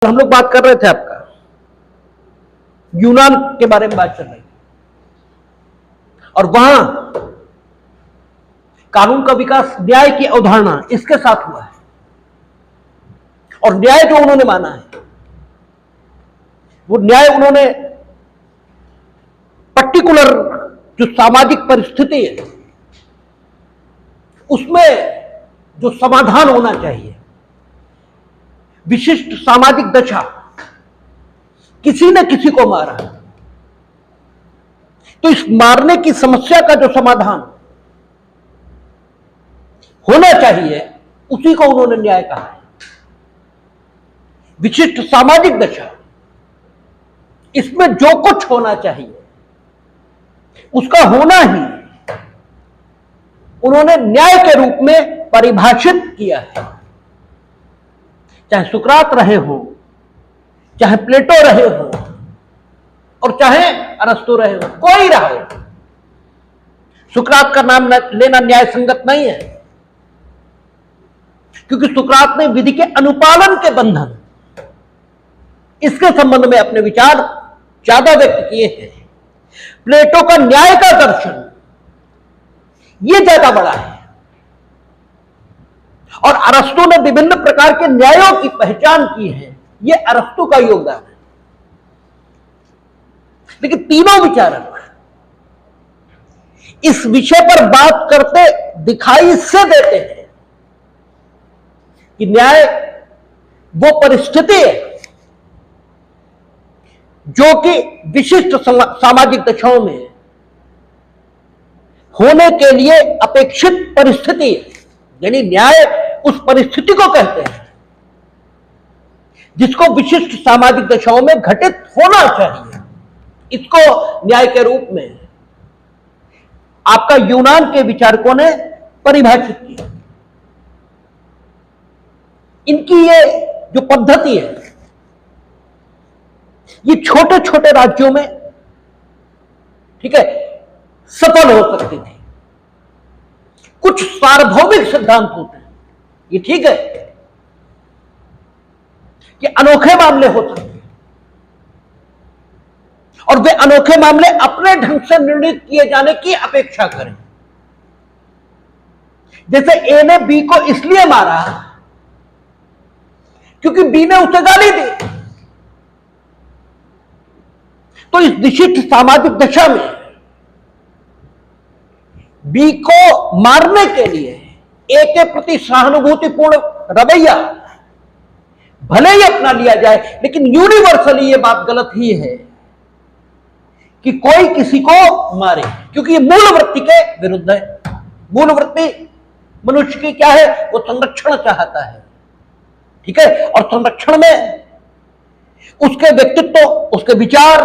तो हम लोग बात कर रहे थे आपका यूनान के बारे में बात चल रही और वहां कानून का विकास न्याय की अवधारणा इसके साथ हुआ है और न्याय जो उन्होंने माना है वो न्याय उन्होंने पर्टिकुलर जो सामाजिक परिस्थिति है उसमें जो समाधान होना चाहिए, विशिष्ट सामाजिक दशा, किसी ने किसी को मारा तो इस मारने की समस्या का जो समाधान होना चाहिए उसी को उन्होंने न्याय कहा है। विशिष्ट सामाजिक दशा, इसमें जो कुछ होना चाहिए उसका होना ही उन्होंने न्याय के रूप में परिभाषित किया है। चाहे सुकरात रहे हो, चाहे प्लेटो रहे हो और चाहे अरस्तु रहे हो, कोई रहा हो, सुकरात का नाम लेना न्याय संगत नहीं है क्योंकि सुकरात ने विधि के अनुपालन के बंधन इसके संबंध में अपने विचार ज्यादा व्यक्त किए हैं। प्लेटो का न्याय का दर्शन यह ज्यादा बड़ा है और अरस्तु ने विभिन्न प्रकार के न्यायों की पहचान की है, यह अरस्तु का योगदान है। लेकिन तीनों विचारक इस विषय पर बात करते दिखाई इससे देते हैं कि न्याय वो परिस्थिति है जो कि विशिष्ट सामाजिक दशाओं में होने के लिए अपेक्षित परिस्थिति है। यानी न्याय उस परिस्थिति को कहते हैं जिसको विशिष्ट सामाजिक दशाओं में घटित होना चाहिए। इसको न्याय के रूप में आपका यूनान के विचारकों ने परिभाषित किया। इनकी ये जो पद्धति है ये छोटे छोटे राज्यों में, ठीक है, सफल हो सकती थी। कुछ सार्वभौमिक सिद्धांत होते हैं, ये ठीक है कि अनोखे मामले हो सकते हैं और वे अनोखे मामले अपने ढंग से निर्णित किए जाने की अपेक्षा करें। जैसे ए ने बी को इसलिए मारा क्योंकि बी ने उसे गाली दी, तो इस विशिष्ट सामाजिक दशा में बी को मारने के लिए ए के प्रति सहानुभूतिपूर्ण रवैया भले ही अपना लिया जाए, लेकिन यूनिवर्सली यह बात गलत ही है कि कोई किसी को मारे, क्योंकि ये मूल वृत्ति के विरुद्ध है। मूल वृत्ति मनुष्य की क्या है? वो संरक्षण चाहता है, ठीक है, और संरक्षण में उसके व्यक्तित्व, उसके विचार,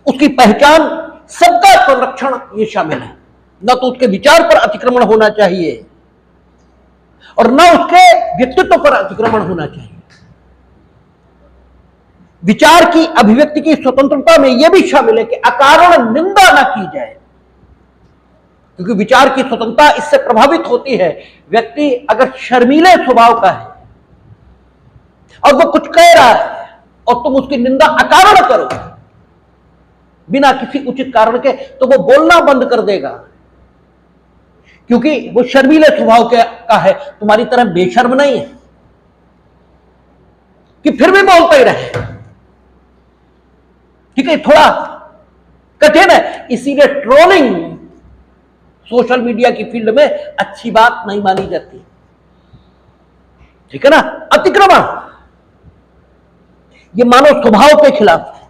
उसकी पहचान, सबका संरक्षण ये शामिल है। न तो उसके विचार पर अतिक्रमण होना चाहिए और न उसके व्यक्तित्व पर अतिक्रमण होना चाहिए। विचार की अभिव्यक्ति की स्वतंत्रता में यह भी शामिल है कि अकारण निंदा ना की जाए, क्योंकि विचार की स्वतंत्रता इससे प्रभावित होती है। व्यक्ति अगर शर्मीले स्वभाव का है और वो कुछ कह रहा है और तुम उसकी निंदा अकारण करो बिना किसी उचित कारण के, तो वो बोलना बंद कर देगा, क्योंकि वो शर्मीले स्वभाव का है, तुम्हारी तरह बेशर्म नहीं है कि फिर भी बोलते ही रहे। ठीक है, थोड़ा कठिन है, इसीलिए ट्रोलिंग सोशल मीडिया की फील्ड में अच्छी बात नहीं मानी जाती, ठीक है ना। अतिक्रमण ये मानव स्वभाव के खिलाफ है,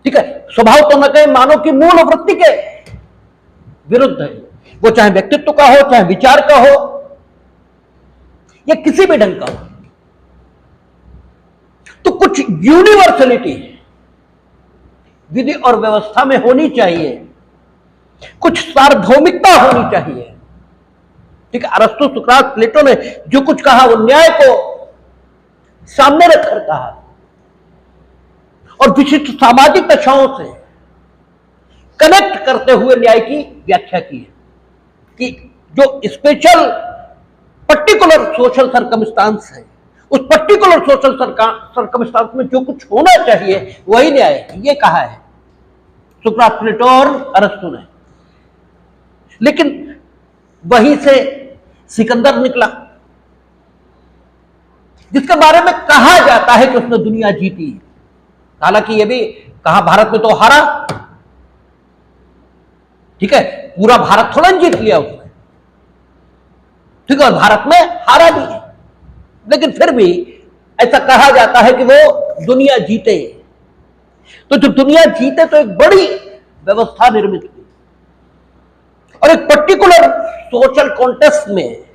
ठीक है, स्वभाव तो न कहे मानव की मूल वृत्ति के विरुद्ध है। वो चाहे व्यक्तित्व का हो, चाहे विचार का हो, या किसी भी ढंग का हो। तो कुछ यूनिवर्सलिटी विधि और व्यवस्था में होनी चाहिए, कुछ सार्वभौमिकता होनी चाहिए, ठीक है। अरस्तु, सुकरात, प्लेटो ने जो कुछ कहा वो न्याय को सामने रखकर कहा और विशिष्ट सामाजिक दशाओं से कनेक्ट करते हुए न्याय की व्याख्या की है कि जो स्पेशल पर्टिकुलर सोशल सर्कमस्टांस है, उस पर्टिकुलर सोशल सर्कमस्टांस में जो कुछ होना चाहिए वही न्याय है, ये कहा है सुकरात, प्लेटो और अरस्तु ने। लेकिन वहीं से सिकंदर निकला, जिसके बारे में कहा जाता है कि उसने दुनिया जीती। हालांकि यह भी कहा भारत में तो हारा, ठीक है, पूरा भारत थोड़ा जीत लिया उसने, ठीक है, और भारत में हारा भी है, लेकिन फिर भी ऐसा कहा जाता है कि वो दुनिया जीते। तो जब दुनिया जीते तो एक बड़ी व्यवस्था निर्मित हुई, और एक पर्टिकुलर सोशल कॉन्टेक्स्ट में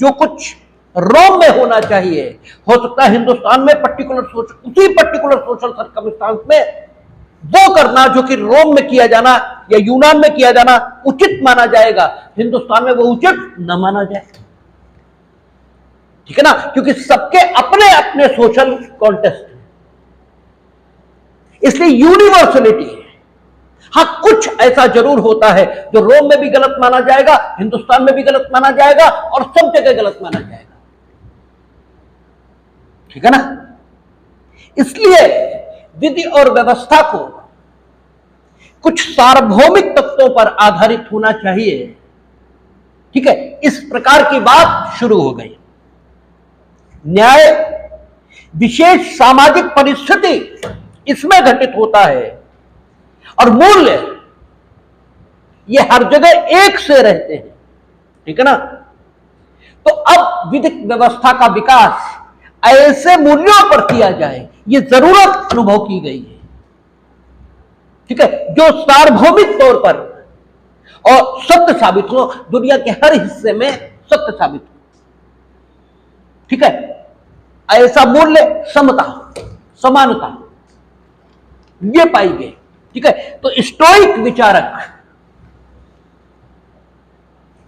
जो कुछ रोम में होना चाहिए, हो सकता है हिंदुस्तान में उसी पर्टिकुलर सोशल सर्कमस्टांस में वो करना जो कि रोम में किया जाना या यूनान में किया जाना उचित माना जाएगा, हिंदुस्तान में वो उचित न माना जाए, ठीक है ना, क्योंकि सबके अपने अपने सोशल कॉन्टेक्स्ट है, इसलिए यूनिवर्सलिटी है। हाँ, कुछ ऐसा जरूर होता है जो रोम में भी गलत माना जाएगा, हिंदुस्तान में भी गलत माना जाएगा, और सब जगह गलत माना जाएगा, ठीक है ना। इसलिए विधि और व्यवस्था को कुछ सार्वभौमिक तत्वों पर आधारित होना चाहिए, ठीक है। इस प्रकार की बात शुरू हो गई। न्याय विशेष सामाजिक परिस्थिति इसमें घटित होता है, और मूल्य ये हर जगह एक से रहते हैं, ठीक है ना। तो अब विधिक व्यवस्था का विकास ऐसे मूल्यों पर किया जाए, ये जरूरत अनुभव की गई है, ठीक है, जो सार्वभौमिक तौर पर और सत्य साबित हो, दुनिया के हर हिस्से में सत्य साबित हो, ठीक है। ऐसा मूल्य समता, समानता ये पाई गई, ठीक है। तो स्टोइक विचारक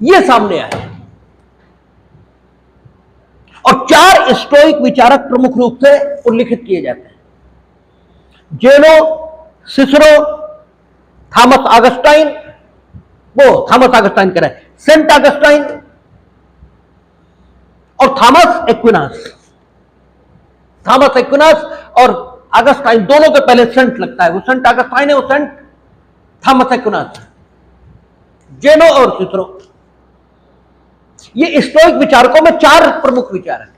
ये सामने आए, और 4 स्टोइक विचारक प्रमुख रूप से उल्लिखित किए जाते हैं: जेनो, Cicero, Thomas Augustine, Thomas Augustine कह रहे हैं, सेंट ऑगस्टाइन और थॉमस एक्विनास। थॉमस एक्विनास और ऑगस्टाइन दोनों के पहले सेंट लगता है, वो सेंट ऑगस्टाइन है, वो सेंट थॉमस एक्विनास। जेनो और सिसरो, ये स्टोइक विचारकों में 4 प्रमुख विचारक हैं।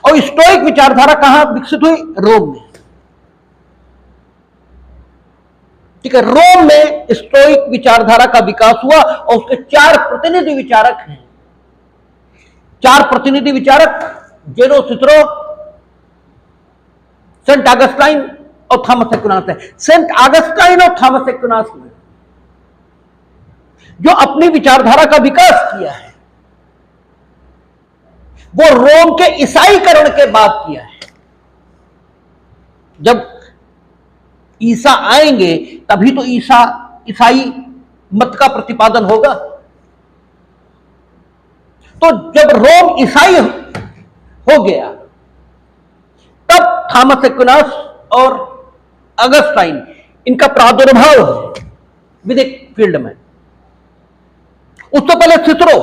और स्टोइक विचारधारा कहां विकसित हुई? रोम में, ठीक है। रोम में स्टोइक विचारधारा का विकास हुआ, और उसके 4 प्रतिनिधि विचारक हैं। 4 प्रतिनिधि विचारक जेनो, सिसरो, सेंट ऑगस्टाइन और थॉमस एक्विनास है। सेंट ऑगस्टाइन और थॉमस एक्विनास ने जो अपनी विचारधारा का विकास किया है, वो रोम के ईसाईकरण के बाद किया है। जब ईसा आएंगे तभी तो ईसाई मत का प्रतिपादन होगा। तो जब रोम ईसाई हो गया, तब थॉमस एक्विनास और ऑगस्टाइन इनका प्रादुर्भाव है विधिक फील्ड में। उससे पहले सिसरो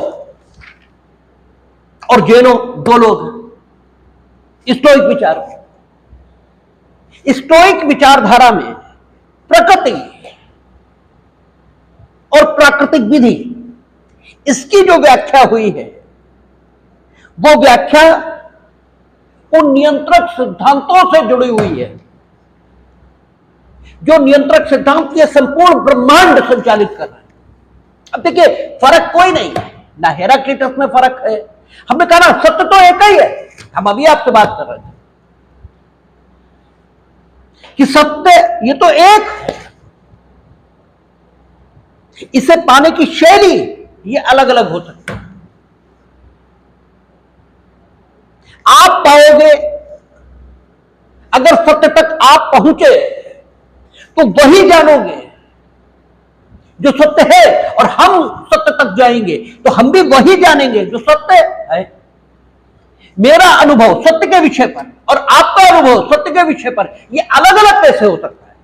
और जेनो 2 लोग स्टोइक विचार। स्टोइक विचारधारा में प्रकृति और प्राकृतिक विधि, इसकी जो व्याख्या हुई है, वो व्याख्या उन नियंत्रक सिद्धांतों से जुड़ी हुई है जो नियंत्रक सिद्धांत के संपूर्ण ब्रह्मांड संचालित कर रहे हैं। अब देखिए, फर्क कोई नहीं है, ना हेराक्लिटस में फर्क है। हमने कहा ना, सत्य तो एक ही है। हम अभी आपसे बात कर रहे थे कि सत्य ये तो एक है, इसे पाने की शैली ये अलग अलग हो सकती है। आप पाओगे, अगर सत्य तक आप पहुंचे तो वही जानोगे जो सत्य है, और हम सत्य तक जाएंगे तो हम भी वही जानेंगे जो सत्य है। मेरा अनुभव सत्य के विषय पर और आपका अनुभव सत्य के विषय पर ये अलग अलग कैसे हो सकता है?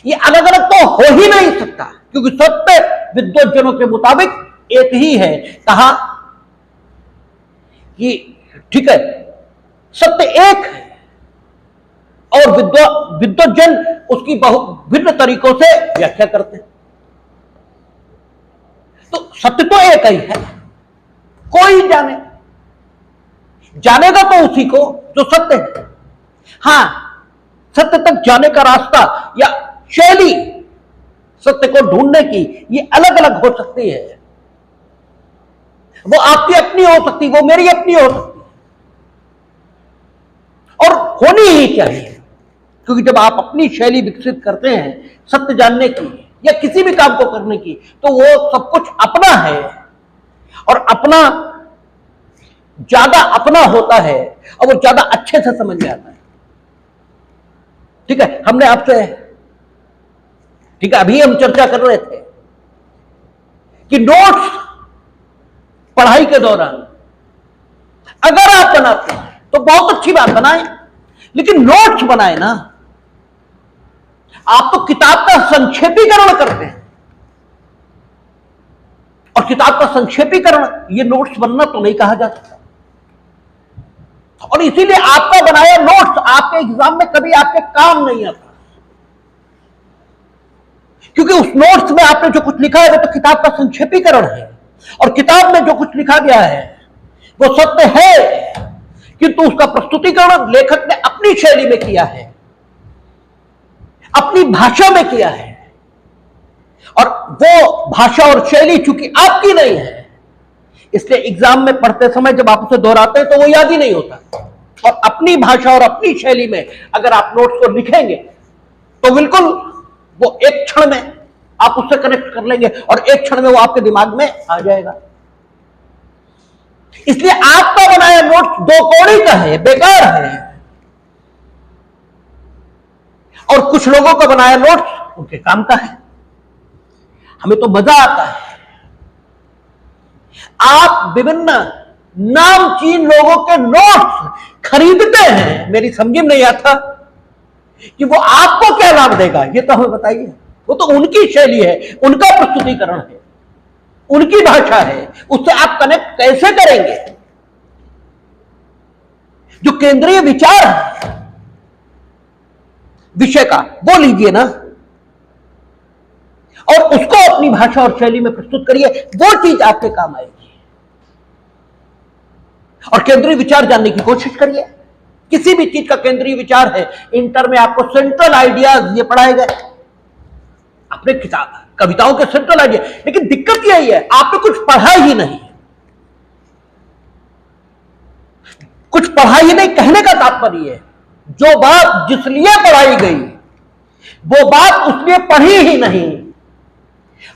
ये अलग अलग तो हो ही नहीं सकता, क्योंकि सत्य विद्वज्जनों के मुताबिक एक ही है, कहा कि ठीक है सत्य एक है और विद्वज्जन उसकी बहु भिन्न तरीकों से व्याख्या करते हैं। तो सत्य तो एक ही है, कोई जानेगा तो उसी को जो सत्य है। हां, सत्य तक जाने का रास्ता या शैली सत्य को ढूंढने की ये अलग अलग हो सकती है। वो आपकी अपनी हो सकती, वो मेरी अपनी हो सकती और होनी ही चाहिए, क्योंकि जब आप अपनी शैली विकसित करते हैं सत्य जानने की या किसी भी काम को करने की, तो वो सब कुछ अपना है और अपना ज्यादा अपना होता है और वो ज्यादा अच्छे से समझ में आता है। ठीक है, हमने आपसे ठीक है अभी हम चर्चा कर रहे थे कि नोट्स पढ़ाई के दौरान अगर आप बनाते हैं तो बहुत अच्छी बात बनाए, लेकिन नोट्स बनाए ना, आप तो किताब का संक्षेपीकरण करते हैं और किताब का संक्षेपीकरण ये नोट्स बनना तो नहीं कहा जा सकता। और इसीलिए आपका बनाया नोट्स आपके एग्जाम में कभी आपके काम नहीं आता, क्योंकि उस नोट्स में आपने जो कुछ लिखा है वो तो किताब का संक्षेपीकरण है और किताब में जो कुछ लिखा गया है वो सत्य है, किंतु उसका प्रस्तुतिकरण लेखक ने अपनी शैली में किया है, अपनी भाषा में किया है और वो भाषा और शैली चूंकि आपकी नहीं है, इसलिए एग्जाम में पढ़ते समय जब आप उसे दोहराते हैं तो वो याद ही नहीं होता। और अपनी भाषा और अपनी शैली में अगर आप नोट्स को लिखेंगे तो बिल्कुल वो एक क्षण में आप उससे कनेक्ट कर लेंगे और एक क्षण में वो आपके दिमाग में आ जाएगा। इसलिए आपका बनाया नोट्स दो कौड़ी का है, बेकार है, और कुछ लोगों का बनाया नोट्स उनके काम का है। हमें तो मजा आता है। आप विभिन्न नामचीन लोगों के नोट्स खरीदते हैं, मेरी समझ में नहीं आता कि वो आपको क्या लाभ देगा, ये तो हमें बताइए। वो तो उनकी शैली है, उनका प्रस्तुतिकरण है, उनकी भाषा है, उससे आप कनेक्ट कैसे करेंगे? जो केंद्रीय विचार है विषय का वो लीजिए ना और उसको अपनी भाषा और शैली में प्रस्तुत करिए, वो चीज आपके काम आएगी। और केंद्रीय विचार जानने की कोशिश करिए। किसी भी चीज का केंद्रीय विचार है, इंटर में आपको सेंट्रल आइडियाज ये पढ़ाए गए अपने किताब कविताओं के सेंट्रल आइडिया, लेकिन दिक्कत यही है आपने कुछ पढ़ा ही नहीं। कुछ पढ़ा ही नहीं कहने का तात्पर्य है जो बात जिस लिए पढ़ाई गई वो बात उसलिए पढ़ी ही नहीं।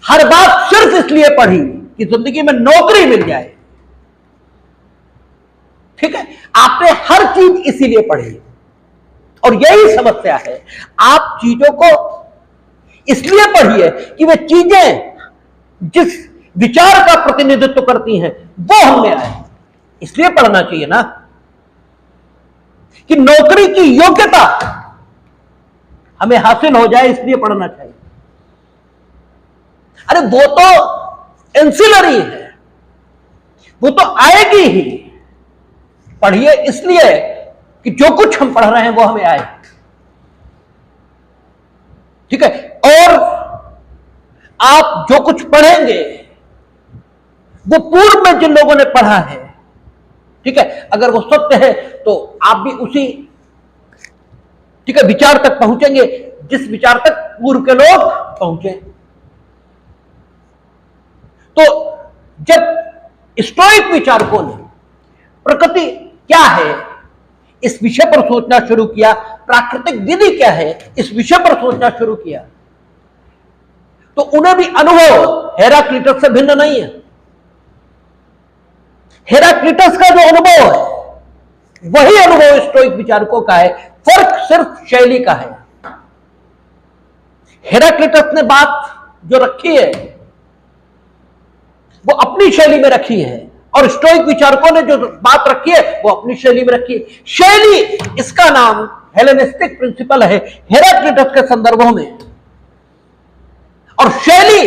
हर बात सिर्फ इसलिए पढ़ी कि जिंदगी में नौकरी मिल जाए। ठीक है, आपने हर चीज इसीलिए पढ़ी और यही समस्या है। आप चीजों को इसलिए पढ़िए कि वे चीजें जिस विचार का प्रतिनिधित्व करती हैं वो हमें आए, इसलिए पढ़ना चाहिए ना कि नौकरी की योग्यता हमें हासिल हो जाए, इसलिए पढ़ना चाहिए। अरे वो तो एंसिलरी है, वो तो आएगी ही। पढ़िए इसलिए कि जो कुछ हम पढ़ रहे हैं वो हमें आए। ठीक है, और आप जो कुछ पढ़ेंगे वो पूर्व में जिन लोगों ने पढ़ा है, ठीक है, अगर वो सत्य है तो आप भी उसी ठीक है विचार तक पहुंचेंगे जिस विचार तक पूर्व के लोग पहुंचे। तो जब स्टोइक विचारकों ने प्रकृति क्या है इस विषय पर सोचना शुरू किया, प्राकृतिक विधि क्या है इस विषय पर सोचना शुरू किया, तो उन्हें भी अनुभव हेराक्लिटस से भिन्न नहीं है। हेराक्लिटस का जो अनुभव है वही अनुभव स्टोइक विचारकों का है, फर्क सिर्फ शैली का है। हेराक्लिटस ने बात जो रखी है वो अपनी शैली में रखी है और स्टोइक विचारकों ने जो बात रखी है वो अपनी शैली में रखी है। शैली इसका नाम हेलेनिस्टिक प्रिंसिपल है हेराक्लिटस के संदर्भों में, और शैली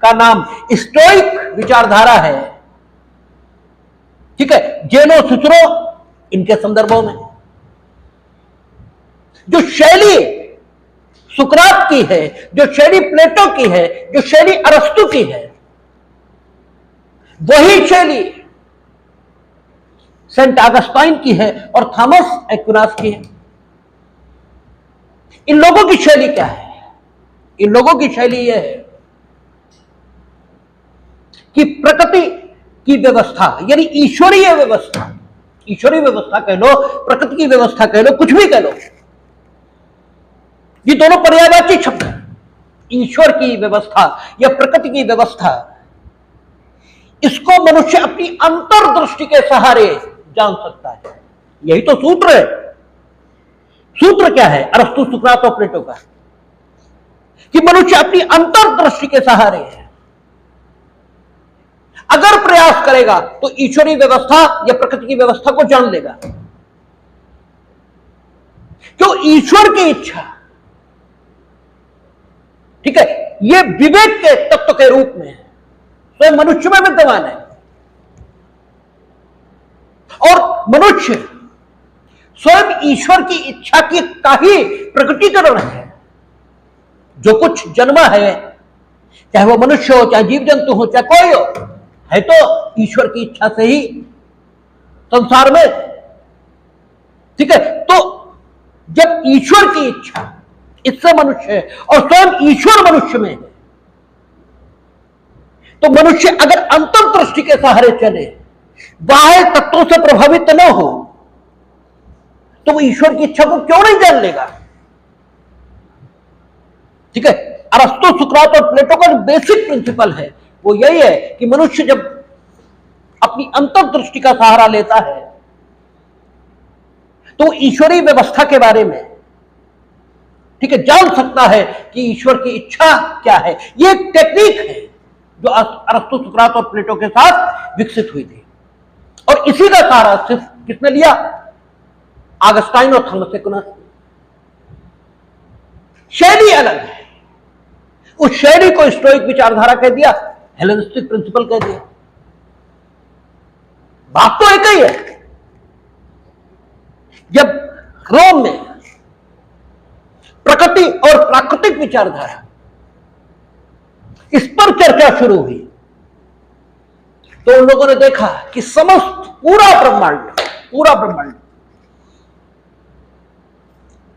का नाम स्टोइक विचारधारा है। ठीक है, जेनो सिसरो इनके संदर्भों में जो शैली सुकरात की है, जो शैली प्लेटो की है, जो शैली अरस्तु की है, वही शैली सेंट ऑगस्टाइन की है और थॉमस एक्विनास की है। इन लोगों की शैली क्या है? इन लोगों की शैली यह है कि प्रकृति की व्यवस्था यानी ईश्वरीय व्यवस्था, ईश्वरीय व्यवस्था कह लो, प्रकृति की व्यवस्था कह लो, कुछ भी कह लो, ये दोनों पर्यायवाची शब्द हैं। ईश्वर की व्यवस्था या प्रकृति की व्यवस्था, इसको मनुष्य अपनी अंतर्दृष्टि के सहारे जान सकता है। यही तो सूत्र है। सूत्र क्या है अरस्तु, सुकरात और प्लेटो का? कि मनुष्य अपनी अंतर्दृष्टि के सहारे है, अगर प्रयास करेगा तो ईश्वरीय व्यवस्था या प्रकृति की व्यवस्था को जान लेगा। क्यों? ईश्वर की इच्छा, ठीक है, यह विवेक के तत्व के रूप में स्वयं मनुष्य में विद्यमान है और मनुष्य स्वयं ईश्वर की इच्छा की का ही प्रकटीकरण है। जो कुछ जन्मा है, चाहे वो मनुष्य हो, चाहे जीव जंतु हो, चाहे कोई हो, है तो ईश्वर की इच्छा से ही संसार में। ठीक है, तो जब ईश्वर की इच्छा इससे मनुष्य है और स्वयं ईश्वर मनुष्य में है, तो मनुष्य अगर अंतर्दृष्टि के सहारे चले, बाह्य तत्वों से प्रभावित न हो, तो वो ईश्वर की इच्छा को क्यों नहीं जान लेगा? ठीक है, अरस्तु, सुकरात और प्लेटो का जो बेसिक प्रिंसिपल है वो यही है कि मनुष्य जब अपनी अंतर्दृष्टि का सहारा लेता है तो ईश्वरीय व्यवस्था के बारे में, ठीक है, जान सकता है कि ईश्वर की इच्छा क्या है। ये एक टेक्निक है जो अरस्तु, सुकरात और प्लेटो के साथ विकसित हुई थी और इसी का सहारा सिर्फ किसने लिया? ऑगस्टाइन और थॉमस एक्विनास। शैली अलग है, उस शैली को स्टोइक विचारधारा कह दिया, हेलेनिस्टिक प्रिंसिपल कह दिया। बात तो एक ही है। जब रोम में प्रकृति और प्राकृतिक विचारधारा इस पर चर्चा शुरू हुई तो उन लोगों ने देखा कि समस्त पूरा ब्रह्मांड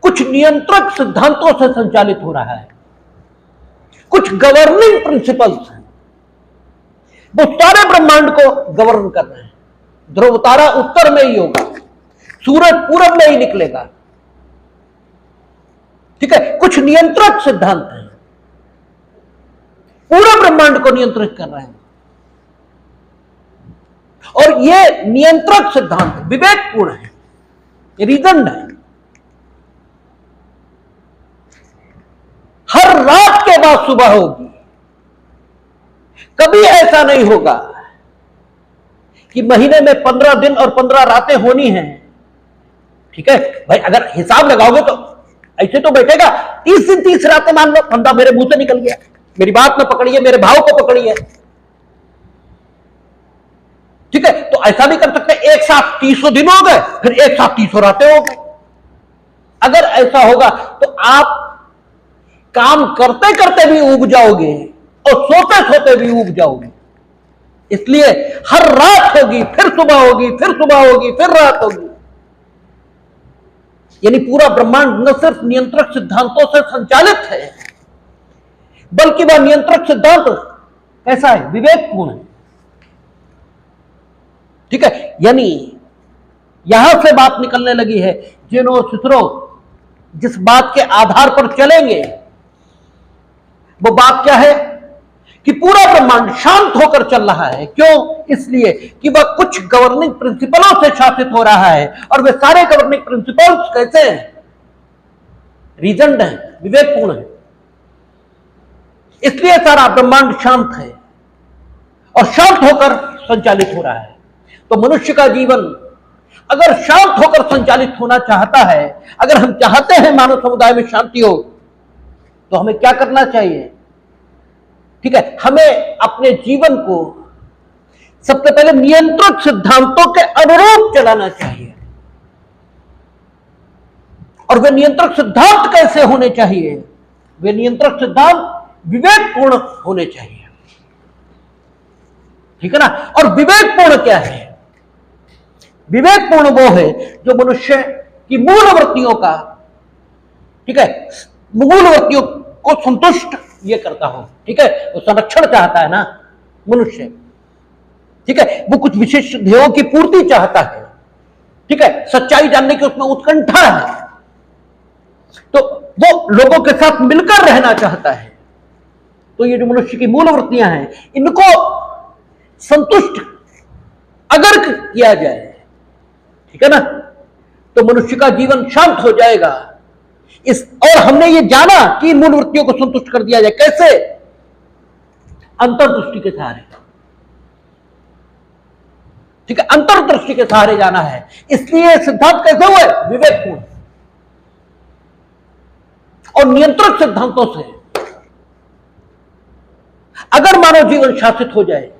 कुछ नियंत्रक सिद्धांतों से संचालित हो रहा है, कुछ गवर्निंग प्रिंसिपल्स हैं। वो सारे ब्रह्मांड को गवर्न कर रहे हैं। ध्रुव तारा उत्तर में ही होगा, सूरज पूरब में ही निकलेगा। ठीक है, कुछ नियंत्रक सिद्धांत हैं, पूरे ब्रह्मांड को नियंत्रित कर रहे हैं और ये नियंत्रक सिद्धांत विवेकपूर्ण है, रीजन है। हर रात के बाद सुबह होगी, कभी ऐसा नहीं होगा कि महीने में 15 दिन और 15 रातें होनी हैं। ठीक है भाई, अगर हिसाब लगाओगे तो ऐसे तो बैठेगा 30 दिन 30 रातें, मान लो, फंदा मेरे मुंह से निकल गया, मेरी बात में पकड़िए, मेरे भाव को पकड़िए। ठीक है, तो ऐसा भी कर सकते हैं एक साथ 300 दिन हो गए, फिर एक साथ 300 रातें हो गए। अगर ऐसा होगा तो आप काम करते करते भी उब जाओगे और सोते सोते भी उब जाओगे। इसलिए हर रात होगी, फिर सुबह होगी, फिर सुबह होगी, फिर रात होगी। यानी पूरा ब्रह्मांड न सिर्फ नियंत्रक सिद्धांतों से संचालित है, बल्कि वह नियंत्रक सिद्धांत कैसा है? विवेकपूर्ण है। ठीक है, यानी यहां से बात निकलने लगी है, जेनो सिसरो जिस बात के आधार पर चलेंगे वो बात क्या है कि पूरा ब्रह्मांड शांत होकर चल रहा है। क्यों? इसलिए कि वह कुछ गवर्निंग प्रिंसिपलों से शासित हो रहा है और वे सारे गवर्निंग प्रिंसिपल्स कैसे हैं? रीजनड है, विवेकपूर्ण है। इसलिए सारा ब्रह्मांड शांत है और शांत होकर संचालित हो रहा है। तो मनुष्य का जीवन अगर शांत होकर संचालित होना चाहता है, अगर हम चाहते हैं मानव समुदाय में शांति हो, तो हमें क्या करना चाहिए? ठीक है, हमें अपने जीवन को सबसे पहले नियंत्रक सिद्धांतों के अनुरूप चलाना चाहिए। और वे नियंत्रक सिद्धांत कैसे होने चाहिए? वे नियंत्रक सिद्धांत विवेकपूर्ण होने चाहिए, ठीक है ना। और विवेकपूर्ण क्या है? विवेकपूर्ण वो है जो मनुष्य की मूल वृत्तियों का, ठीक है, मूल वृत्तियों को संतुष्ट ये करता हो, ठीक है। वो संरक्षण चाहता है ना मनुष्य, ठीक है, वो कुछ विशेष ध्येयों की पूर्ति चाहता है, ठीक है, सच्चाई जानने की उसमें उत्कंठा है, तो वो लोगों के साथ मिलकर रहना चाहता है। तो ये जो मनुष्य की मूल वृत्तियां हैं, इनको संतुष्ट अगर किया जाए, ठीक है ना, तो मनुष्य का जीवन शांत हो जाएगा। और हमने ये जाना कि मूल वृत्तियों को संतुष्ट कर दिया जाए कैसे? अंतर्दृष्टि के सहारे, ठीक है, अंतर्दृष्टि के सहारे जाना है। इसलिए सिद्धांत कैसे हुए? विवेकपूर्ण और नियंत्रक सिद्धांतों से अगर मानव जीवन शासित हो जाए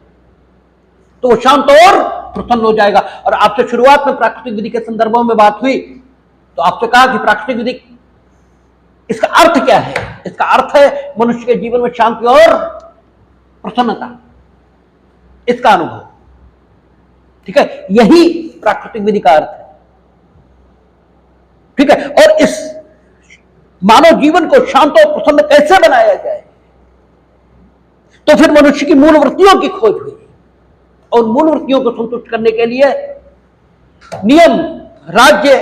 तो वो शांत और प्रसन्न हो जाएगा। और आपसे शुरुआत में प्राकृतिक विधि के संदर्भों में बात हुई, तो आपसे कहा कि प्राकृतिक विधि, इसका अर्थ क्या है? इसका अर्थ है मनुष्य के जीवन में शांति और प्रसन्नता, इसका अनुभव, ठीक है, यही प्राकृतिक विधि का अर्थ है, ठीक है। और इस मानव जीवन को शांत और प्रसन्न कैसे बनाया जाए? तो फिर मनुष्य की मूल वृत्तियों की खोज हुई, और मूल वृत्तियों को संतुष्ट करने के लिए नियम, राज्य,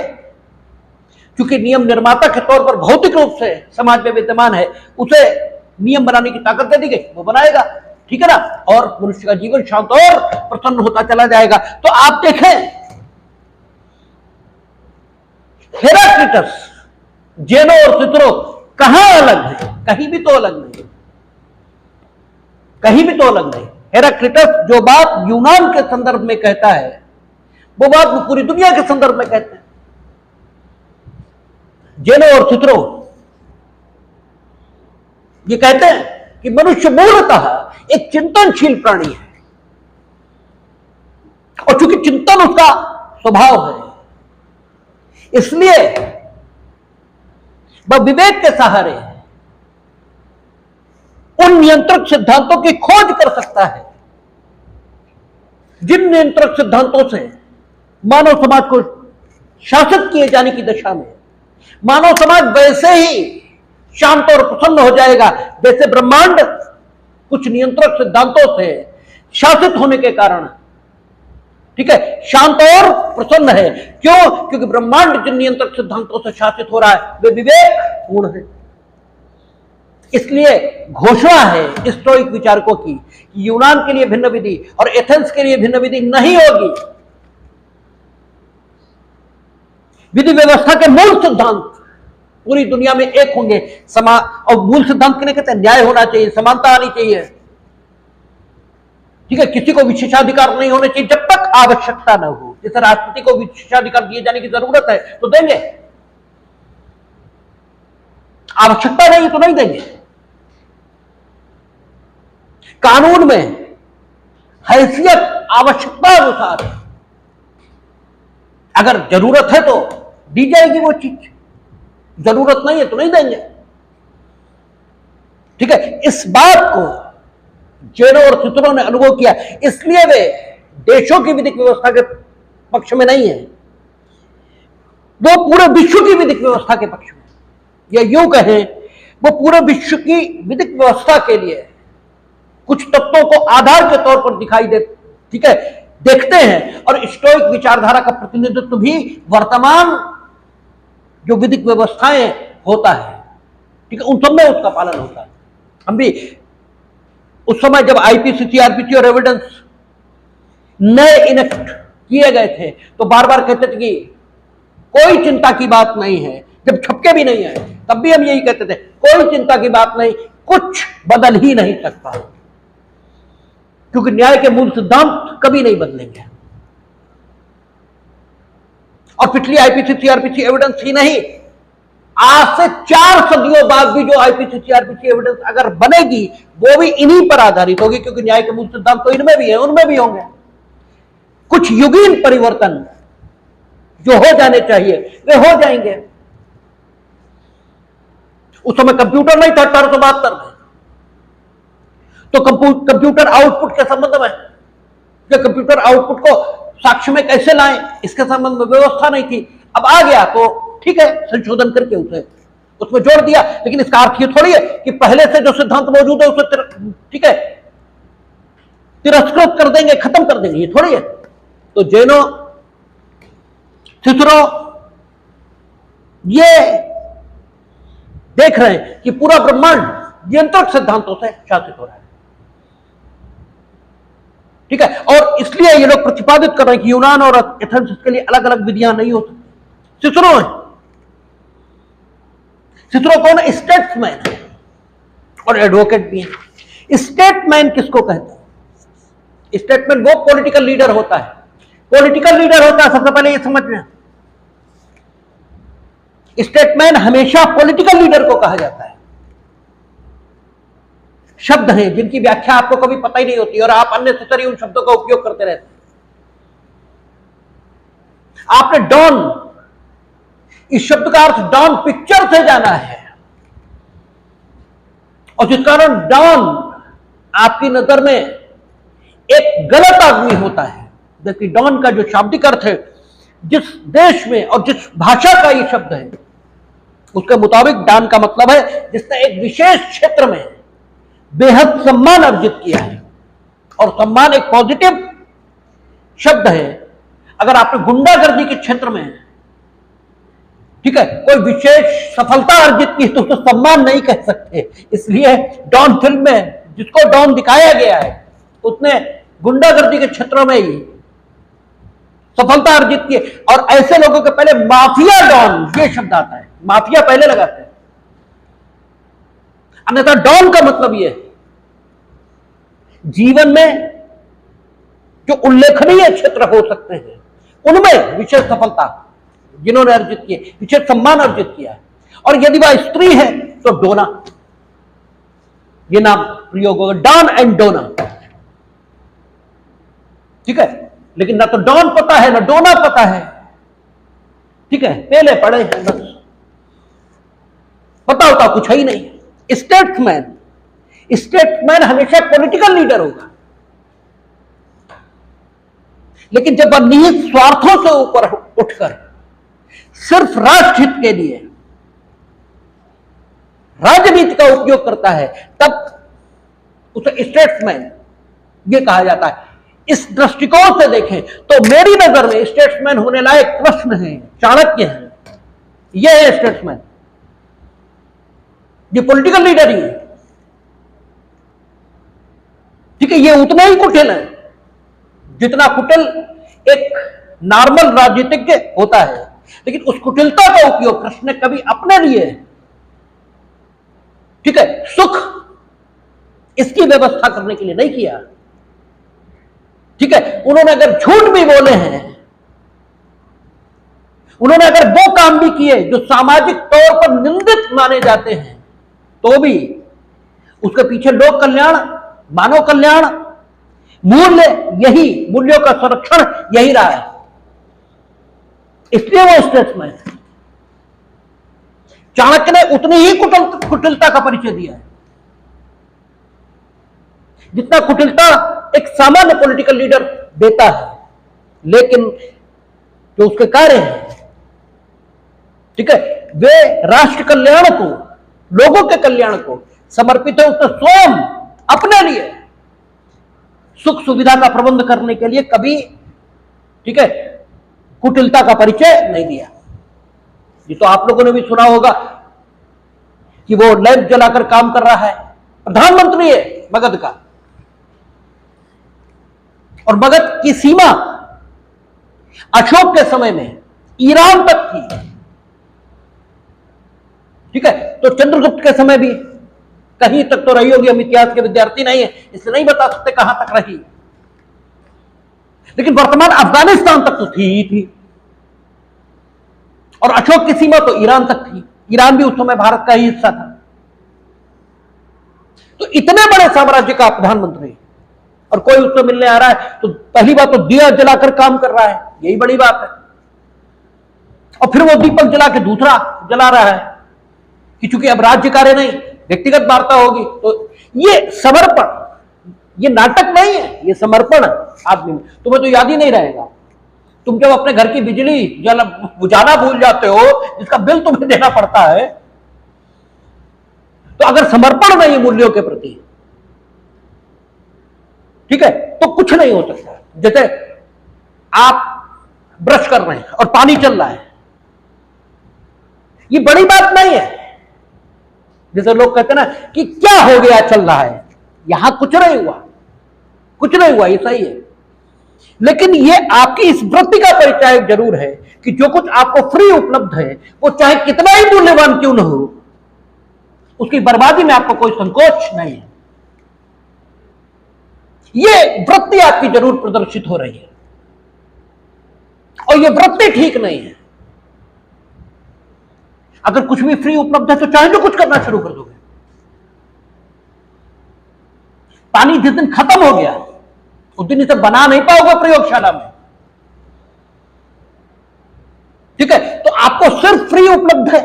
क्योंकि नियम निर्माता के तौर पर भौतिक रूप से समाज में विद्यमान है, उसे नियम बनाने की ताकत दे दी गई, वो बनाएगा, ठीक है ना, और मनुष्य का जीवन शांत और प्रसन्न होता चला जाएगा। तो आप देखें, हेराक्लिटस, जेनो और सिसरो कहां अलग है? कहीं भी तो अलग नहीं, कहीं भी तो अलग नहीं। हेराक्लिटस जो बात यूनान के संदर्भ में कहता है, वो बात वो पूरी दुनिया के संदर्भ में कहते हैं। जेनो और सिसरो ये कहते हैं कि मनुष्य मूलतः एक चिंतनशील प्राणी है, और चूंकि चिंतन उसका स्वभाव है, इसलिए वह विवेक के सहारे उन नियंत्रक सिद्धांतों की खोज कर सकता है जिन नियंत्रक सिद्धांतों से मानव समाज को शासित किए जाने की दशा में मानव समाज वैसे ही शांत और प्रसन्न हो जाएगा जैसे ब्रह्मांड कुछ नियंत्रक सिद्धांतों से शासित होने के कारण, ठीक है, शांत और प्रसन्न है। क्यों? क्योंकि ब्रह्मांड जिन नियंत्रक सिद्धांतों से शासित हो रहा है वे विवेकपूर्ण है। इसलिए घोषणा है स्टोइक विचारकों की कि यूनान के लिए भिन्न विधि और एथेंस के लिए भिन्न विधि नहीं होगी। विधि व्यवस्था के मूल सिद्धांत पूरी दुनिया में एक होंगे। और मूल सिद्धांत किन्हें कहते हैं? न्याय होना चाहिए, समानता आनी चाहिए, ठीक है, किसी को विशेषाधिकार नहीं होने चाहिए जब तक आवश्यकता न हो। जैसे राष्ट्रपति को विशेषाधिकार दिए जाने की जरूरत है तो देंगे, आवश्यकता नहीं तो नहीं देंगे। कानून में हैसियत आवश्यकता अनुसार, अगर जरूरत है तो दी जाएगी वो चीज, जरूरत नहीं है तो नहीं देंगे, ठीक है। इस बात को जेनो और सिसरो ने अनुभव किया, इसलिए वे देशों की विधिक व्यवस्था के पक्ष में नहीं है, वो पूरे विश्व की विधिक व्यवस्था के पक्ष में, या यूं कहें वो पूरे विश्व की विधिक व्यवस्था के लिए कुछ तत्वों को आधार के तौर पर दिखाई दे, ठीक है, देखते हैं। और स्टोइक विचारधारा का प्रतिनिधित्व भी वर्तमान जो विधिक व्यवस्थाएं होता है, ठीक है, उन सब में उसका पालन होता है। हम भी उस समय जब आईपीसी, सीआरपीसी और एविडेंस नए इनेक्ट किए गए थे तो बार बार कहते थे कि कोई चिंता की बात नहीं है। जब छपके भी नहीं आए तब भी हम यही कहते थे, कोई चिंता की बात नहीं, कुछ बदल ही नहीं सकता, क्योंकि न्याय के मूल सिद्धांत कभी नहीं बदलेंगे। और पिछली आईपीसी, सीआरपीसी एविडेंस ही नहीं, आज से 4 सदियों बाद भी जो आईपीसी सीआरपीसी एविडेंस अगर बनेगी वो भी इन्हीं पर आधारित होगी, क्योंकि न्याय के मूल सिद्धांत तो इनमें भी है, उनमें भी होंगे। कुछ युगीन परिवर्तन जो हो जाने चाहिए वे हो जाएंगे। उस समय कंप्यूटर नहीं था 1872 में, तो कंप्यूटर आउटपुट के संबंध में, कंप्यूटर आउटपुट को साक्ष्य में कैसे लाएं इसके संबंध में व्यवस्था नहीं थी। अब आ गया तो ठीक है, संशोधन करके उसमें जोड़ दिया, लेकिन इसका अर्थ ये थोड़ी है कि पहले से जो सिद्धांत मौजूद है उसे ठीक है तिरस्कृत कर देंगे, खत्म कर देंगे, ये थोड़ी है। तो जेनो सिसरो ये देख रहे हैं कि पूरा ब्रह्मांड नियंत्रक सिद्धांतों से शासित हो रहा है, ठीक है। और इसलिए ये लोग प्रतिपादित कर रहे हैं कि यूनान और एथेंस इसके लिए अलग अलग विधियां नहीं हो सकती। सिसरो है, सिसरो कौन है? स्टेट्समैन है और एडवोकेट भी है। स्टेटमैन किसको कहते हैं? स्टेटमैन वो पॉलिटिकल लीडर होता है, पॉलिटिकल लीडर होता है, सबसे पहले ये समझना। स्टेटमैन हमेशा पॉलिटिकल लीडर को कहा जाता है। शब्द हैं जिनकी व्याख्या आपको कभी पता ही नहीं होती और आप अननेसेसरी उन शब्दों का उपयोग करते रहते हैं। आपने डॉन, इस शब्द का अर्थ डॉन पिक्चर से जाना है, और जिस कारण डॉन आपकी नजर में एक गलत आदमी होता है, जबकि डॉन का जो शाब्दिक अर्थ है, जिस देश में और जिस भाषा का ये शब्द है उसके मुताबिक डॉन का मतलब है जिसने एक विशेष क्षेत्र में बेहद सम्मान अर्जित किया है। और सम्मान एक पॉजिटिव शब्द है। अगर आपने गुंडागर्दी के क्षेत्र में, ठीक है, कोई विशेष सफलता अर्जित की तो उसको सम्मान नहीं कह सकते। इसलिए डॉन फिल्म में जिसको डॉन दिखाया गया है उसने गुंडागर्दी के क्षेत्रों में ही सफलता अर्जित की। और ऐसे लोगों के पहले माफिया डॉन ये शब्द आता है, माफिया पहले लगाते हैं। अन्यथा डॉन का मतलब यह है जीवन में जो उल्लेखनीय क्षेत्र हो सकते हैं उनमें विशेष सफलता जिन्होंने अर्जित की, विशेष सम्मान अर्जित किया है। और यदि वह स्त्री है तो डोना, ये नाम प्रयोग होगा, डॉन एंड डोना, ठीक है। लेकिन ना तो डॉन पता है ना डोना पता है, ठीक है, पहले पढ़े हैं बस, पता होता कुछ है ही नहीं। स्टेट्समैन, स्टेट्समैन हमेशा पॉलिटिकल लीडर होगा, लेकिन जब वह निहित स्वार्थों से ऊपर उठकर सिर्फ राष्ट्र हित के लिए राजनीति का उपयोग करता है तब उसे स्टेट्समैन ये कहा जाता है। इस दृष्टिकोण से देखें तो मेरी नजर में स्टेट्समैन होने लायक प्रश्न है, चाणक्य है, यह है स्टेट्समैन, ये पॉलिटिकल लीडर ही है, ठीक है। ये उतना ही कुटिल है जितना कुटिल एक नॉर्मल राजनीतिज्ञ होता है, लेकिन उस कुटिलता का उपयोग कृष्ण ने कभी अपने लिए, ठीक है, सुख इसकी व्यवस्था करने के लिए नहीं किया, ठीक है। उन्होंने अगर झूठ भी बोले हैं, उन्होंने अगर वो काम भी किए जो सामाजिक तौर पर निंदित माने जाते हैं, तो भी उसके पीछे लोक कल्याण, मानव कल्याण, मूल्य, यही मूल्यों का संरक्षण यही रहा है। इसलिए वो स्टेट्समैन है। चाणक्य ने उतनी ही कुटिलता का परिचय दिया है जितना कुटिलता एक सामान्य पॉलिटिकल लीडर देता है, लेकिन जो उसके कार्य हैं, ठीक है, वे राष्ट्र कल्याण को, लोगों के कल्याण को समर्पित है। उसने स्वयं अपने लिए सुख सुविधा का प्रबंध करने के लिए कभी, ठीक है, कुटिलता का परिचय नहीं दिया। ये तो आप लोगों ने भी सुना होगा कि वो लैंप जलाकर काम कर रहा है, प्रधानमंत्री है मगध का, और मगध की सीमा अशोक के समय में ईरान तक थी, ठीक है। तो चंद्रगुप्त के समय भी कहीं तक तो रही होगी, हम इतिहास के विद्यार्थी नहीं है इसलिए नहीं बता सकते कहां तक रही, लेकिन वर्तमान अफगानिस्तान तक तो थी ही थी, और अशोक की सीमा तो ईरान तक थी। ईरान भी उस समय भारत का ही हिस्सा था। तो इतने बड़े साम्राज्य का प्रधानमंत्री और कोई उससे मिलने आ रहा है तो पहली बात तो दिया जलाकर काम कर रहा है, यही बड़ी बात है। और फिर वो दीपक जला के दूसरा जला रहा है कि चूंकि अब राज्य कार्य नहीं, व्यक्तिगत वार्ता होगी। तो ये समर्पण, ये नाटक नहीं है, ये समर्पण आदमी में। तुम्हें तो याद ही नहीं रहेगा, तुम जब अपने घर की बिजली बुझाना भूल जाते हो, जिसका बिल तुम्हें देना पड़ता है, तो अगर समर्पण नहीं है मूल्यों के प्रति, ठीक है, तो कुछ नहीं हो सकता। जैसे आप ब्रश कर रहे हैं और पानी चल रहा है, ये बड़ी बात नहीं है। जैसे लोग कहते हैं ना कि क्या हो गया चल रहा है, यहां कुछ नहीं हुआ, कुछ नहीं हुआ, ये सही है। लेकिन ये आपकी इस वृत्ति का परिचय जरूर है कि जो कुछ आपको फ्री उपलब्ध है, वो चाहे कितना ही मूल्यवान क्यों न हो, उसकी बर्बादी में आपको कोई संकोच नहीं है। ये वृत्ति आपकी जरूर प्रदर्शित हो रही है और ये वृत्ति ठीक नहीं है। अगर कुछ भी फ्री उपलब्ध है तो चाहे तो कुछ करना शुरू कर दोगे। पानी जिस दिन खत्म हो गया उस दिन इसे बना नहीं पाओगे प्रयोगशाला में, ठीक है। तो आपको सिर्फ फ्री उपलब्ध है,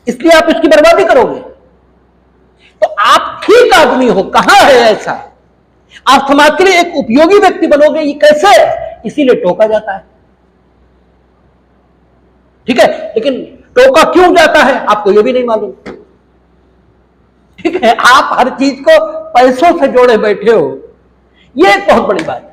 इसलिए आप इसकी बर्बादी करोगे। तो आप ठीक आदमी हो, कहां है ऐसा? आप समाज के लिए एक उपयोगी व्यक्ति बनोगे, ये कैसे? इसीलिए टोका जाता है, ठीक है। लेकिन टोका क्यों जाता है आपको ये भी नहीं मालूम, ठीक है। आप हर चीज को पैसों से जोड़े बैठे हो, ये एक बहुत बड़ी बात है।